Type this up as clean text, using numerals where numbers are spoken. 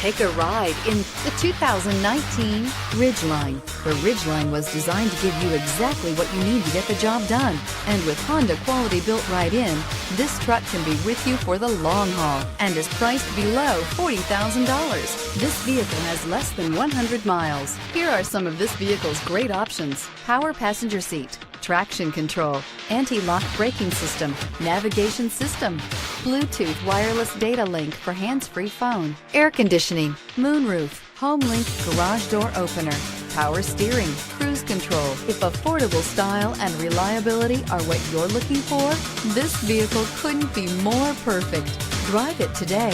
Take a ride in the 2019 Ridgeline. The Ridgeline was designed to give you exactly what you need to get the job done. And with Honda quality built right in, this truck can be with you for the long haul and is priced below $40,000. This vehicle has less than 100 miles. Here are some of this vehicle's great options: power passenger seat, traction control, anti-lock braking system, navigation system, Bluetooth wireless data link for hands-free phone, air conditioning, moonroof, HomeLink garage door opener, power steering, cruise control. If affordable style and reliability are what you're looking for, this vehicle couldn't be more perfect. Drive it today.